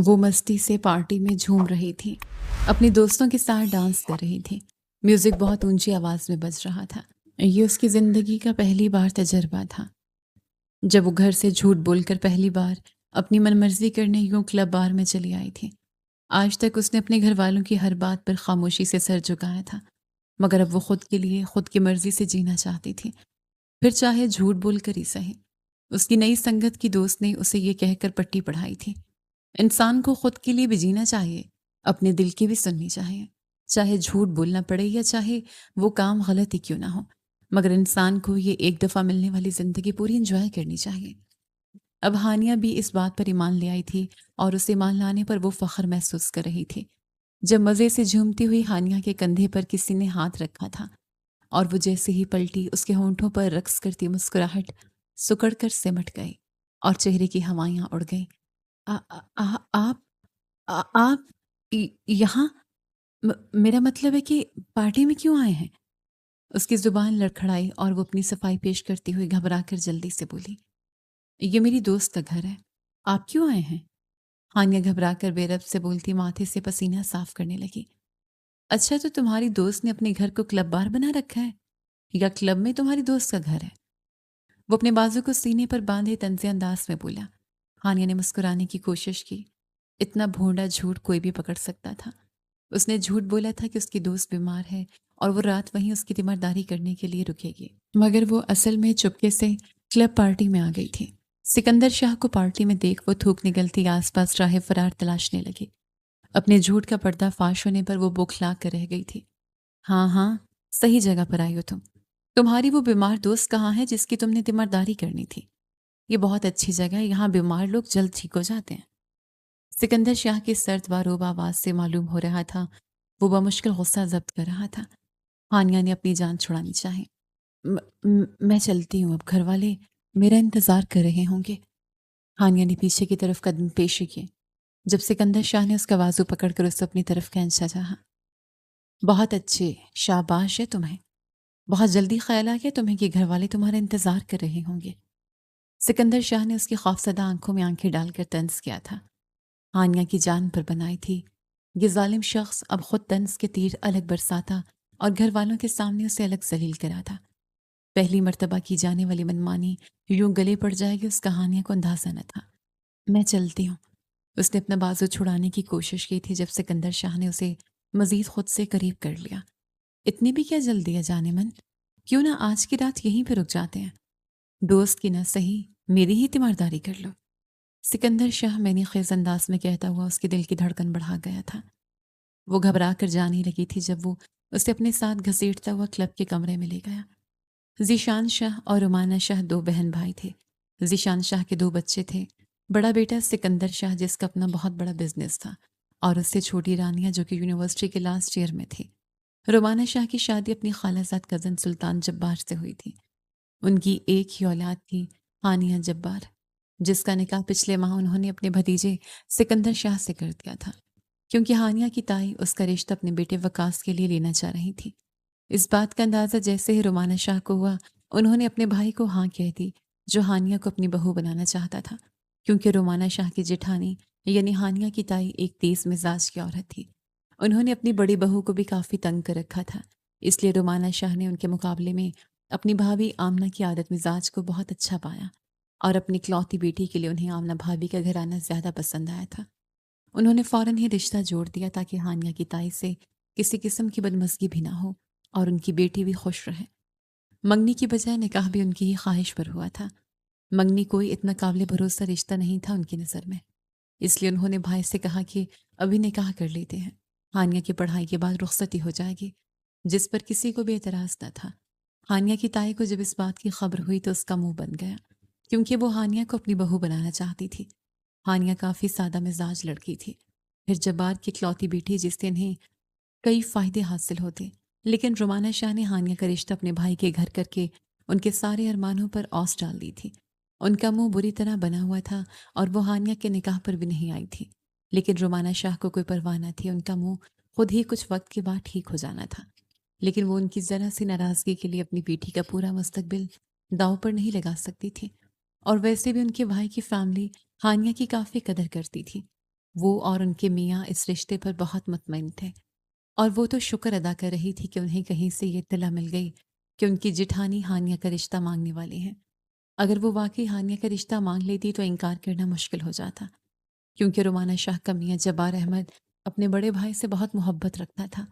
وہ مستی سے پارٹی میں جھوم رہی تھی، اپنے دوستوں کے ساتھ ڈانس کر رہی تھی۔ میوزک بہت اونچی آواز میں بج رہا تھا۔ یہ اس کی زندگی کا پہلی بار تجربہ تھا جب وہ گھر سے جھوٹ بول کر پہلی بار اپنی من مرضی کرنے یوں کلب بار میں چلی آئی تھی۔ آج تک اس نے اپنے گھر والوں کی ہر بات پر خاموشی سے سر جھکایا تھا، مگر اب وہ خود کے لیے خود کی مرضی سے جینا چاہتی تھی، پھر چاہے جھوٹ بول کر ہی سہی۔ اس کی نئی سنگت کی دوست نے اسے یہ کہہ کر پٹی پڑھائی تھی، انسان کو خود کے لیے بھی جینا چاہیے، اپنے دل کی بھی سننی چاہیے، چاہے جھوٹ بولنا پڑے یا چاہے وہ کام غلط ہی کیوں نہ ہو، مگر انسان کو یہ ایک دفعہ ملنے والی زندگی پوری انجوائے کرنی چاہیے۔ اب ہانیہ بھی اس بات پر ایمان لے آئی تھی اور اسے ایمان لانے پر وہ فخر محسوس کر رہی تھی۔ جب مزے سے جھومتی ہوئی ہانیہ کے کندھے پر کسی نے ہاتھ رکھا تھا اور وہ جیسے ہی پلٹی، اس کے ہونٹوں پر رقص کرتی مسکراہٹ سکڑ کر سمٹ گئی اور چہرے کی ہوائیاں اڑ گئیں۔ آپ آپ یہاں میرا مطلب ہے کہ پارٹی میں کیوں آئے ہیں؟ اس کی زبان لڑکھڑائی اور وہ اپنی صفائی پیش کرتی ہوئی گھبرا کر جلدی سے بولی، یہ میری دوست کا گھر ہے، آپ کیوں آئے ہیں؟ ہانیہ گھبرا کر بے رب سے بولتی ماتھے سے پسینہ صاف کرنے لگی۔ اچھا، تو تمہاری دوست نے اپنے گھر کو کلب بار بنا رکھا ہے یا کلب میں تمہاری دوست کا گھر ہے؟ وہ اپنے بازو کو سینے پر باندھے طنزی انداز میں بولا۔ ہانیہ نے مسکرانے کی کوشش کی، اتنا بھونڈا جھوٹ کوئی بھی پکڑ سکتا تھا۔ اس نے جھوٹ بولا تھا کہ اس کی دوست بیمار ہے اور وہ رات وہیں اس کی تیمارداری کرنے کے لیے رکے گی، مگر وہ اصل میں چپکے سے کلب پارٹی میں آ گئی تھی۔ سکندر شاہ کو پارٹی میں دیکھ وہ تھوک نگلتی آس پاس راہ فرار تلاشنے لگی۔ اپنے جھوٹ کا پردہ فاش ہونے پر وہ بوکھلا کر رہ گئی تھی۔ ہاں ہاں، صحیح جگہ پر آئی ہو تم۔ تمہاری وہ بیمار دوست کہاں ہے جس کی تم نے تیمارداری کرنی تھی؟ یہ بہت اچھی جگہ ہے، یہاں بیمار لوگ جلد ٹھیک ہو جاتے ہیں۔ سکندر شاہ کی سرد و روب آواز سے معلوم ہو رہا تھا وہ بمشکل غصہ ضبط کر رہا تھا۔ ہانیہ نے اپنی جان چھڑانی چاہی۔ میں چلتی ہوں، اب گھر والے میرا انتظار کر رہے ہوں گے۔ ہانیہ نے پیچھے کی طرف قدم پیش کیے جب سکندر شاہ نے اس کا بازو پکڑ کر اسے اپنی طرف کھینچا چاہا۔ بہت اچھے، شاباش ہے تمہیں، بہت جلدی خیال آ گیا تمہیں کہ گھر والے تمہارا انتظار کر رہے ہوں گے۔ سکندر شاہ نے اس کی خوفزدہ آنکھوں میں آنکھیں ڈال کر طنز کیا تھا۔ ہانیہ کی جان پر بنائی تھی، یہ ظالم شخص اب خود طنز کے تیر الگ برساتا اور گھر والوں کے سامنے اسے الگ ذلیل کرا تھا۔ پہلی مرتبہ کی جانے والی منمانی یوں گلے پڑ جائے گی، اس کا ہانیہ کو اندازہ نہ تھا۔ میں چلتی ہوں۔ اس نے اپنا بازو چھڑانے کی کوشش کی تھی جب سکندر شاہ نے اسے مزید خود سے قریب کر لیا۔ اتنی بھی کیا جلدی ہے جانے من؟ کیوں نہ آج کی رات یہیں پہ رک جاتے ہیں؟ دوست کی نہ صحیح میری ہی تیمارداری کر لو۔ سکندر شاہ میں نے خیز انداز میں کہتا ہوا اس کے دل کی دھڑکن بڑھا گیا تھا۔ وہ گھبرا کر جانے لگی تھی جب وہ اسے اپنے ساتھ گھسیٹتا ہوا کلب کے کمرے میں لے گیا۔ ذیشان شاہ اور رومانہ شاہ دو بہن بھائی تھے۔ ذیشان شاہ کے دو بچے تھے، بڑا بیٹا سکندر شاہ جس کا اپنا بہت بڑا بزنس تھا، اور اس سے چھوٹی رانیہ جو کہ یونیورسٹی کے لاسٹ ایئر میں تھی۔ رومانہ شاہ کی شادی اپنی خالہ زاد کزن سلطان جبار سے ہوئی تھی۔ ان کی ایک ہی اولاد تھی، ہانیہ جبار، جس کا نکاح پچھلے ماہ انہوں نے اپنے بھتیجے سکندر شاہ سے کر دیا تھا، کیونکہ ہانیہ کی تائی اس کا رشتہ اپنے بیٹے وقاص کے لیے لینا چاہ رہی تھی۔ اس بات کا اندازہ جیسے ہی رومانہ شاہ کو ہوا، انہوں نے اپنے بھائی کو ہاں کہہ دی جو ہانیہ کو اپنی بہو بنانا چاہتا تھا، کیونکہ رومانہ شاہ کی جٹھانی یعنی ہانیہ کی تائی ایک تیز مزاج کی عورت تھی۔ انہوں نے اپنی بڑی بہو کو بھی کافی تنگ کر رکھا تھا، اس لیے رومانہ شاہ نے ان کے مقابلے میں اپنی بھابھی آمنہ کی عادت مزاج کو بہت اچھا پایا، اور اپنی اکلوتی بیٹی کے لیے انہیں آمنہ بھابھی کا گھر آنا زیادہ پسند آیا تھا۔ انہوں نے فوراً ہی رشتہ جوڑ دیا تاکہ ہانیہ کی تائی سے کسی قسم کی بدمزگی بھی نہ ہو اور ان کی بیٹی بھی خوش رہے۔ منگنی کی بجائے نکاح بھی ان کی ہی خواہش پر ہوا تھا۔ منگنی کوئی اتنا قابل بھروسہ رشتہ نہیں تھا ان کی نظر میں، اس لیے انہوں نے بھائی سے کہا کہ ابھی نکاح کر لیتے ہیں، ہانیہ کی پڑھائی کے بعد رخصتی ہو جائے گی، جس پر کسی کو بھی اعتراض نہ تھا۔ ہانیہ کی تائی کو جب اس بات کی خبر ہوئی تو اس کا منہ بن گیا، کیونکہ وہ ہانیہ کو اپنی بہو بنانا چاہتی تھی۔ ہانیہ کافی سادہ مزاج لڑکی تھی، پھر جبار کی اکلوتی بیٹی جس سے انہیں کئی فائدے حاصل ہوتے، لیکن رومانہ شاہ نے ہانیہ کا رشتہ اپنے بھائی کے گھر کر کے ان کے سارے ارمانوں پر اوس ڈال دی تھی۔ ان کا منہ بری طرح بنا ہوا تھا اور وہ ہانیہ کے نکاح پر بھی نہیں آئی تھی، لیکن رومانہ شاہ کو کوئی پرواہ نہ تھی، ان کا منہ خود ہی کچھ وقت کے بعد ٹھیک ہو جانا تھا، لیکن وہ ان کی ذرا سی ناراضگی کے لیے اپنی بیٹی کا پورا مستقبل داؤ پر نہیں لگا سکتی تھی، اور ویسے بھی ان کے بھائی کی فیملی ہانیہ کی کافی قدر کرتی تھی۔ وہ اور ان کے میاں اس رشتے پر بہت مطمئن تھے، اور وہ تو شکر ادا کر رہی تھی کہ انہیں کہیں سے یہ اطلاع مل گئی کہ ان کی جٹھانی ہانیہ کا رشتہ مانگنے والی ہیں۔ اگر وہ واقعی ہانیہ کا رشتہ مانگ لیتی تو انکار کرنا مشکل ہو جاتا، کیونکہ رومانہ شاہ کا میاں جبار احمد اپنے بڑے بھائی سے بہت محبت رکھتا تھا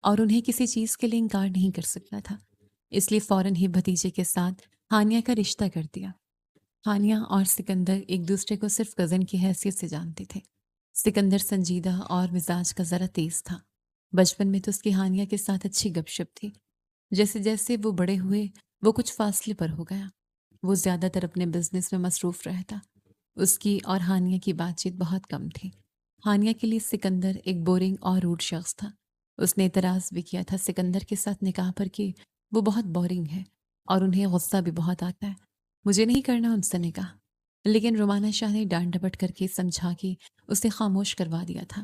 اور انہیں کسی چیز کے لیے انکار نہیں کر سکتا تھا، اس لیے فوراً ہی بھتیجے کے ساتھ ہانیہ کا رشتہ کر دیا۔ ہانیہ اور سکندر ایک دوسرے کو صرف کزن کی حیثیت سے جانتے تھے۔ سکندر سنجیدہ اور مزاج کا ذرا تیز تھا۔ بچپن میں تو اس کی ہانیہ کے ساتھ اچھی گپ شپ تھی۔ جیسے جیسے وہ بڑے ہوئے وہ کچھ فاصلے پر ہو گیا۔ وہ زیادہ تر اپنے بزنس میں مصروف رہتا۔ اس کی اور ہانیہ کی بات چیت بہت کم تھی۔ ہانیہ کے لیے سکندر ایک بورنگ اور روڈ شخص تھا۔ اس نے اعتراض بھی کیا تھا سکندر کے ساتھ نکاح پر کہ وہ بہت بورنگ ہے اور انہیں غصہ بھی بہت آتا ہے۔ مجھے نہیں کرنا ان سے نکاح، لیکن رومانہ شاہ نے ڈانٹ ڈپٹ کر کے سمجھا کے اسے خاموش کروا دیا تھا۔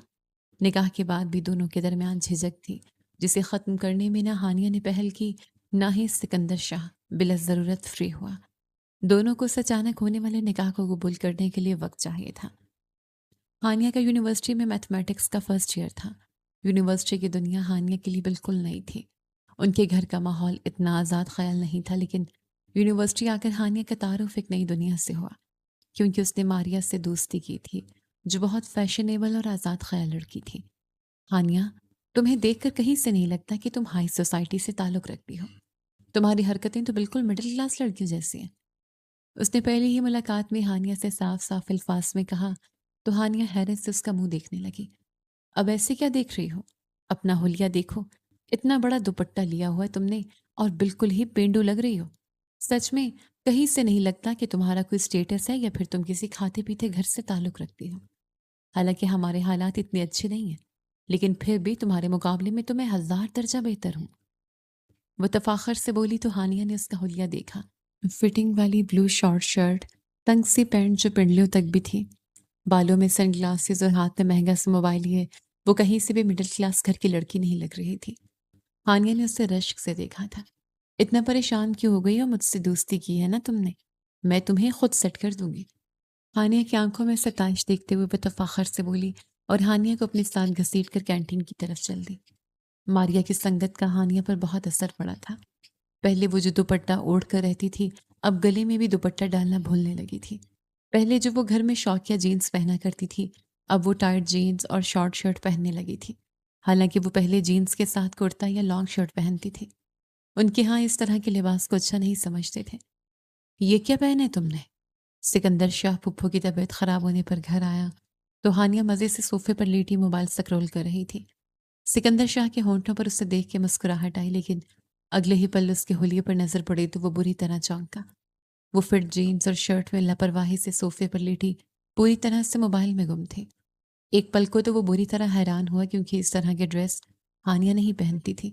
نکاح کے بعد بھی دونوں کے درمیان جھجک تھی، جسے ختم کرنے میں نہ ہانیہ نے پہل کی نہ ہی سکندر شاہ بلا ضرورت فری ہوا۔ دونوں کو اچانک ہونے والے نکاح کو قبول کرنے کے لیے وقت چاہیے تھا۔ ہانیہ کا یونیورسٹی میں میتھمیٹکس کا فرسٹ ایئر تھا۔ یونیورسٹی کی دنیا ہانیہ کے لیے بالکل نئی تھی۔ ان کے گھر کا ماحول اتنا آزاد خیال نہیں تھا، لیکن یونیورسٹی آ کر ہانیہ کا تعارف ایک نئی دنیا سے ہوا، کیونکہ اس نے ماریا سے دوستی کی تھی، جو بہت فیشنیبل اور آزاد خیال لڑکی تھی۔ ہانیہ، تمہیں دیکھ کر کہیں سے نہیں لگتا کہ تم ہائی سوسائٹی سے تعلق رکھتی ہو۔ تمہاری حرکتیں تو بالکل مڈل کلاس لڑکیوں جیسی ہیں۔ اس نے پہلی ہی ملاقات میں ہانیہ سے صاف صاف الفاظ میں کہا تو ہانیہ حیرت سے اس کا منہ دیکھنے لگی۔ اب ایسے کیا دیکھ رہی ہو؟ اپنا حلیہ دیکھو، اتنا بڑا دوپٹہ لیا ہوا ہے تم نے اور بالکل ہی پینڈو لگ رہی ہو۔ سچ میں کہیں سے نہیں لگتا کہ تمہارا کوئی سٹیٹس ہے یا پھر تم کسی کھاتے پیتے گھر سے تعلق رکھتی ہو۔ حالانکہ ہمارے حالات اتنے اچھے نہیں ہیں، لیکن پھر بھی تمہارے مقابلے میں تو میں 1000 درجہ بہتر ہوں۔ وہ تفاخر سے بولی تو ہانیہ نے اس کا حلیہ دیکھا۔ فٹنگ والی بلو شارٹ شرٹ، تنگ سی پینٹ جو پنڈلیوں تک بھی تھی، بالوں میں سن گلاسز اور ہاتھ میں مہنگا سا موبائل لیے وہ کہیں سے بھی مڈل کلاس گھر کی لڑکی نہیں لگ رہی تھی۔ ہانیہ نے اسے رشک سے دیکھا تھا۔ اتنا پریشان کیوں ہو گئی ہو؟ مجھ سے دوستی کی ہے نا تم نے؟ میں تمہیں خود سیٹ کر دوں گی۔ ہانیہ کی آنکھوں میں ستائش دیکھتے ہوئے وہ تفاخر سے بولی اور ہانیہ کو اپنے ساتھ گھسیٹ کر کینٹین کی طرف چل دی۔ ماریا کی سنگت کا ہانیہ پر بہت اثر پڑا تھا۔ پہلے وہ جو دوپٹہ اوڑھ کر رہتی تھی، اب گلے میں بھی دوپٹہ ڈالنا بھولنے لگی تھی۔ پہلے جو وہ گھر میں شوقیہ جینز پہنا کرتی تھی، اب وہ ٹائٹ جینز اور شارٹ شرٹ پہننے لگی تھی، حالانکہ وہ پہلے جینز کے ساتھ کرتا یا لانگ شرٹ پہنتی تھی۔ ان کے ہاں اس طرح کے لباس کو اچھا نہیں سمجھتے تھے۔ یہ کیا پہنے تم نے؟ سکندر شاہ پھپھو کی طبیعت خراب ہونے پر گھر آیا تو ہانیہ مزے سے صوفے پر لیٹی موبائل سکرول کر رہی تھی۔ سکندر شاہ کے ہونٹوں پر اسے دیکھ کے مسکراہٹ آئی، لیکن اگلے ہی پل اس کے حلیے پر نظر پڑی تو وہ بری طرح چونکا۔ وہ فٹ جینز اور شرٹ میں لاپرواہی سے صوفے پر لیٹی پوری طرح سے موبائل میں گم تھی۔ ایک پل کو تو وہ بری طرح حیران ہوا، کیونکہ اس طرح کے ڈریس ہانیہ نہیں پہنتی تھی۔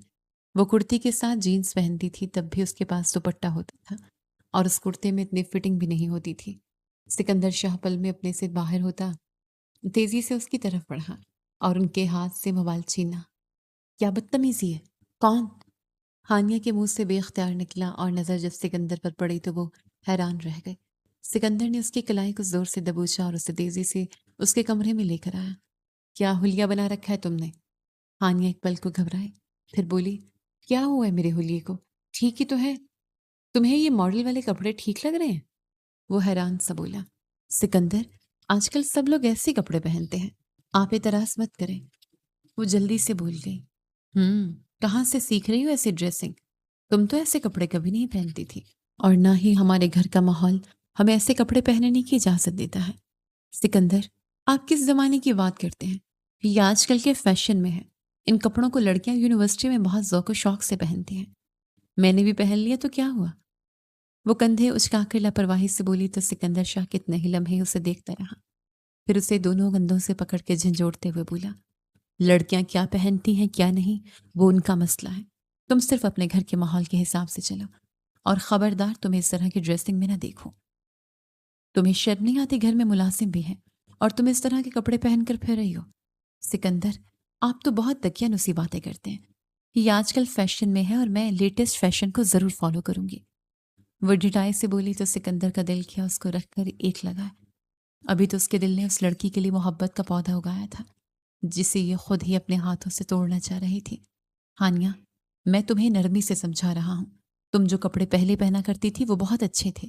وہ کرتی کے ساتھ جینز پہنتی تھی، تب بھی اس کے پاس دوپٹہ ہوتا تھا اور اس کرتے میں اتنی فٹنگ بھی نہیں ہوتی تھی۔ سکندر شاہ پل میں اپنے سے باہر ہوتا، تیزی سے اس کی طرف بڑھا اور ان کے ہاتھ سے موبائل چھینا۔ کیا بدتمیزی ہے؟ کون؟ ہانیہ کے منہ سے بے اختیار نکلا اور نظر جب سکندر پر پڑی تو وہ حیران رہ گئے۔ سکندر نے اس کی کلائی کو زور سے دبوچا اور اسے تیزی سے اس کے کمرے میں لے کر آیا۔ کیا حلیہ بنا رکھا ہے تم نے؟ ہانیہ ایک پل کو گھبرائے، پھر بولی، کیا ہوا ہے میرے حلیے کو؟ ٹھیک ہی تو ہے۔ تمہیں یہ ماڈل والے کپڑے ٹھیک لگ رہے ہیں؟ وہ حیران سا بولا۔ سکندر، آج کل سب لوگ ایسے کپڑے پہنتے ہیں، آپ اعتراض مت کریں۔ وہ جلدی سے بول گئی، کہاں سے سیکھ رہی ہو ایسی ڈریسنگ؟ تم تو ایسے کپڑے کبھی نہیں پہنتی تھی، اور نہ ہی ہمارے گھر کا ماحول ہمیں ایسے کپڑے پہننے کی اجازت دیتا ہے۔ سکندر، آپ کس زمانے کی بات کرتے ہیں؟ یہ آج کل کے فیشن میں ہے۔ ان کپڑوں کو لڑکیاں یونیورسٹی میں بہت ذوق و شوق سے پہنتی ہیں۔ میں نے بھی پہن لیا تو کیا ہوا؟ وہ کندھے اچکا کر لاپرواہی سے بولی تو سکندر شاہ کتنے ہی لمحے اسے دیکھتا رہا، پھر اسے دونوں کندھوں سے پکڑ کے جھنجھوڑتے ہوئے بولا، لڑکیاں کیا پہنتی ہیں کیا نہیں وہ ان کا مسئلہ ہے، تم صرف اپنے گھر کے ماحول کے حساب سے چلو، اور خبردار تمہیں اس طرح کی ڈریسنگ میں نہ دیکھو۔ تمہیں شرم نہیں آتی؟ گھر میں ملازم بھی ہیں اور تم اس طرح کے کپڑے پہن کر پھر رہی ہو۔ سکندر، آپ تو بہت دکیا نسی باتیں کرتے ہیں۔ یہ آج کل فیشن میں ہے اور میں لیٹسٹ فیشن کو ضرور فالو کروں گی۔ وہ ڈٹائی سے بولی تو سکندر کا دل کیا اس کو رکھ کر ایک لگا۔ ابھی تو اس کے دل نے اس لڑکی کے لیے محبت کا پودا اگایا تھا جسے یہ خود ہی اپنے ہاتھوں سے توڑنا چاہ رہی تھی۔ ہانیہ، میں تمہیں نرمی سے سمجھا رہا ہوں۔ تم جو کپڑے پہلے پہنا کرتی تھی وہ بہت اچھے تھے۔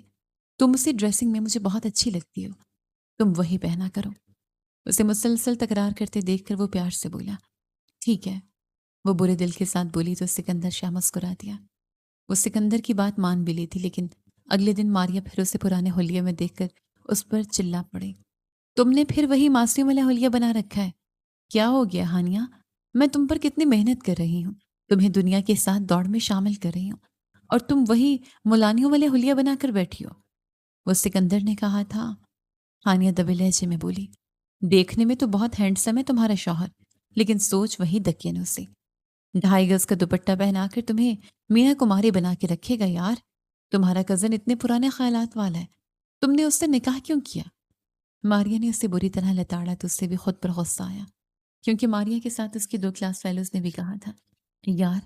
تم اسی ڈریسنگ میں مجھے بہت اچھی لگتی ہو۔ تم وہی پہنا کرو۔ اسے مسلسل تکرار کرتے دیکھ کر وہ پیار سے بولا، ٹھیک ہے۔ وہ برے دل کے ساتھ بولی تو سکندر شاہ مسکرا دیا۔ وہ سکندر کی بات مان بھی لی تھی، لیکن اگلے دن ماریا پھر اسے پرانے حلیے میں دیکھ کر اس پر چلا پڑی۔ تم نے پھر وہی ماسیوں والا حلیہ بنا رکھا ہے۔ کیا ہو گیا ہانیہ؟ میں تم پر کتنی محنت کر رہی ہوں، تمہیں دنیا کے ساتھ دوڑ میں شامل کر رہی ہوں، اور تم وہی ملانیوں والے حلیہ بنا کر بیٹھی ہو۔ وہ سکندر نے کہا تھا۔ ہانیہ دبے لہجے میں بولی، دیکھنے میں تو بہت ہینڈسم ہے تمہارا شوہر، لیکن سوچ وہی دکینوں سے۔ 2.5 گز کا دوپٹہ پہنا کر تمہیں مینا کماری بنا کے رکھے گا یار۔ تمہارا کزن اتنے پرانے خیالات والا ہے، تم نے اس سے نکاح کیوں کیا؟ ماریا نے اسے بری طرح لتاڑا تو اس سے بھی خود پر غصہ آیا، کیونکہ ماریا کے ساتھ اس کی 2 کلاس فیلوز نے بھی کہا تھا، یار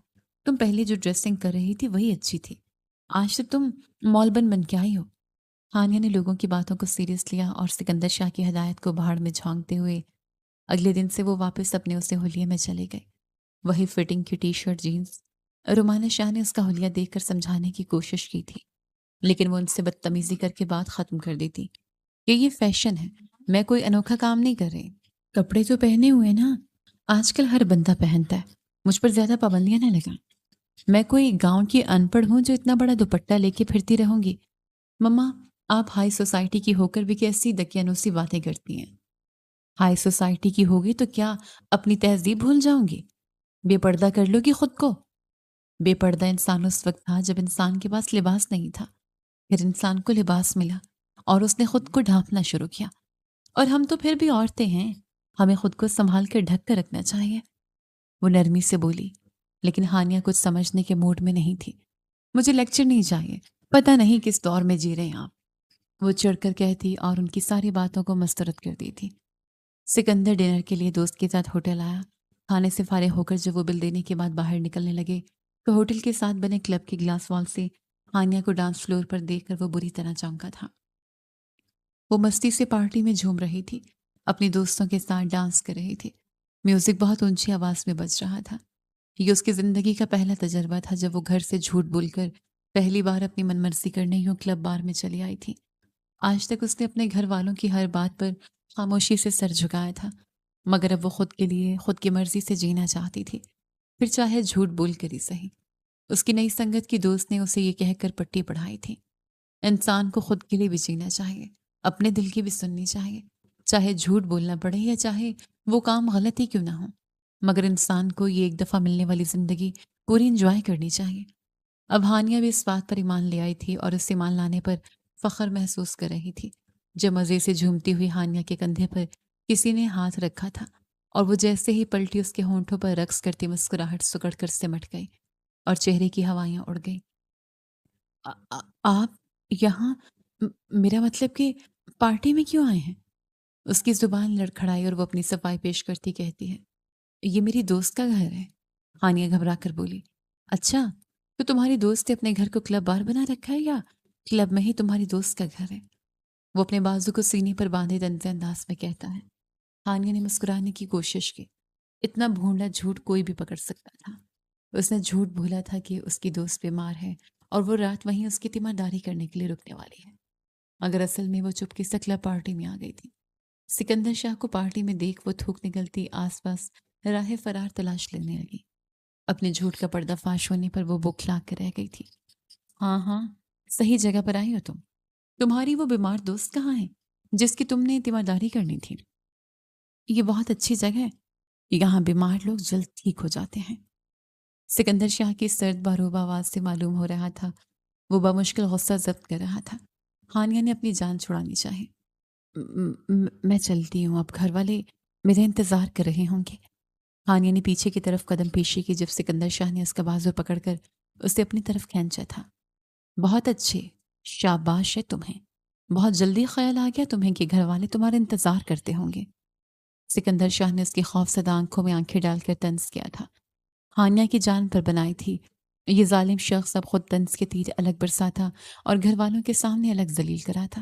تم پہلے جو ڈریسنگ کر رہی تھی وہی اچھی تھی، آج تو تم مولبن بن کے آئی ہو۔ ہانیہ نے لوگوں کی باتوں کو سیریس لیا اور سکندر شاہ کی ہدایت کو بھاڑ میں جھونکتے ہوئے اگلے دن سے وہ واپس اپنے اسے حلیے میں چلے گئے۔ وہی فٹنگ کی ٹی شرٹ جینز۔ رومانہ شاہ نے اس کا حلیہ دیکھ کر سمجھانے کی کوشش کی تھی، لیکن وہ ان سے بدتمیزی کر کے بات ختم کر دی تھی کہ یہ فیشن ہے، میں کوئی انوکھا کام نہیں کر رہی۔ کپڑے تو پہنے ہوئے نا، آج کل ہر بندہ پہنتا ہے، مجھ پر زیادہ پابندیاں نہ لگا۔ میں کوئی گاؤں کی ان پڑھ ہوں جو اتنا بڑا دوپٹہ لے کے پھرتی رہوں گی؟ مما، آپ ہائی سوسائٹی کی ہو کر بھی کیسی دقیانوسی باتیں کرتی ہیں؟ ہائی سوسائٹی کی ہوگی تو کیا اپنی تہذیب بھول جاؤں گی؟ بے پردہ کر لو گی خود کو؟ بے پردہ انسان اس وقت تھا جب انسان کے پاس لباس نہیں تھا، پھر انسان کو لباس ملا اور اس نے خود کو ڈھانپنا شروع کیا، اور ہم تو پھر بھی عورتیں ہیں، ہمیں خود کو سنبھال کر ڈھک کر رکھنا چاہیے۔ وہ نرمی سے بولی، لیکن ہانیہ کچھ سمجھنے کے موڈ میں نہیں تھی۔ مجھے لیکچر نہیں چاہیے، پتہ نہیں کس دور میں جی رہے ہیں آپ، وہ چڑھ کر کہتی اور ان کی ساری باتوں کو مسترد کر دی تھی۔ سکندر ڈنر کے لیے دوست کے ساتھ ہوٹل آیا۔ کھانے سے فارغ ہو کر جب وہ بل دینے کے بعد باہر نکلنے لگے تو ہوٹل کے ساتھ بنے کلب کی گلاس وال سے ہانیہ کو ڈانس فلور پر دیکھ کر وہ بری طرح چونکا تھا۔ وہ مستی سے پارٹی میں جھوم رہی تھی، اپنی دوستوں کے ساتھ ڈانس کر رہی تھی۔ میوزک بہت اونچی آواز میں بج رہا تھا۔ یہ اس کی زندگی کا پہلا تجربہ تھا جب وہ گھر سے جھوٹ بول کر پہلی بار اپنی من مرضی کرنے یوں کلب بار میں چلی آئی تھی۔ آج تک اس نے اپنے گھر والوں کی ہر بات پر خاموشی سے سر جھکایا تھا، مگر اب وہ خود کے لیے خود کی مرضی سے جینا چاہتی تھی، پھر چاہے جھوٹ بول کر ہی صحیح۔ اس کی نئی سنگت کی دوست نے اسے یہ کہہ کر پٹی پڑھائی تھی، انسان کو خود کے لیے بھی جینا چاہیے، اپنے دل کی بھی سننی چاہیے، چاہے جھوٹ بولنا پڑے یا چاہے وہ کام غلط ہی کیوں نہ ہو، مگر انسان کو یہ ایک دفعہ ملنے والی زندگی پوری انجوائے کرنی چاہیے۔ اب ہانیہ بھی اس بات پر ایمان لے آئی تھی اور اس ایمان لانے پر فخر محسوس کر رہی تھی۔ جب مزے سے جھومتی ہوئی ہانیہ کے کندھے پر کسی نے ہاتھ رکھا تھا اور وہ جیسے ہی پلٹی اس کے ہونٹوں پر رقص کرتی مسکراہٹ سکڑ کر سمٹ گئی اور چہرے کی ہوائیاں اڑ گئی۔ آپ یہاں، میرا مطلب کہ پارٹی میں کیوں آئے ہیں؟ اس کی زبان لڑکھڑائی اور وہ اپنی صفائی پیش کرتی کہتی ہے، یہ میری دوست کا گھر ہے۔ ہانیہ گھبرا کر بولی، اچھا تو تمہاری دوست نے اپنے گھر کو کلب بار بنا رکھا ہے یا کلب میں ہی تمہاری دوست کا گھر ہے؟ وہ اپنے بازو کو سینے پر باندھے طنز انداز میں کہتا ہے۔ ہانیہ نے مسکرانے کی کوشش کی، اتنا بھونڈا جھوٹ کوئی بھی پکڑ سکتا تھا۔ اس نے جھوٹ بولا تھا کہ اس کی دوست بیمار ہے اور وہ رات وہیں اس کی تیمارداری کرنے کے لیے رکنے والی ہے، مگر اصل میں وہ چپکے سے کلب پارٹی میں آ گئی تھی۔ سکندر شاہ کو پارٹی میں دیکھ وہ تھوک نکلتی آس پاس راہ فرار تلاش لینے لگی۔ اپنے جھوٹ کا پردہ فاش ہونے پر وہ بوکھلا کر رہ گئی تھی۔ ہاں ہاں، صحیح جگہ پر آئی ہو تم۔ تمہاری وہ بیمار دوست کہاں ہے جس کی تم نے تیمارداری کرنی تھی؟ یہ بہت اچھی جگہ ہے، یہاں بیمار لوگ جلد ٹھیک ہو جاتے ہیں۔ سکندر شاہ کی سرد باروب آواز سے معلوم ہو رہا تھا وہ بمشکل غصہ ضبط کر رہا تھا۔ ہانیہ نے اپنی جان چھڑانی چاہی۔ میں چلتی ہوں، اب گھر والے میرا انتظار کر رہے ہوں گے۔ ہانیہ نے پیچھے کی طرف قدم پیشی کی جب سکندر شاہ نے اس کا بازو پکڑ کر اسے اپنی طرف کھینچا تھا۔ بہت اچھے، شاباش ہے تمہیں، بہت جلدی خیال آ گیا تمہیں کہ گھر والے تمہارا انتظار کرتے ہوں گے۔ سکندر شاہ نے اس کی خوفزدہ آنکھوں میں آنکھیں ڈال کر طنز کیا تھا۔ ہانیہ کی جان پر بنائی تھی، یہ ظالم شخص اب خود طنز کے تیر الگ برسا تھا اور گھر والوں کے سامنے الگ ذلیل کرا تھا۔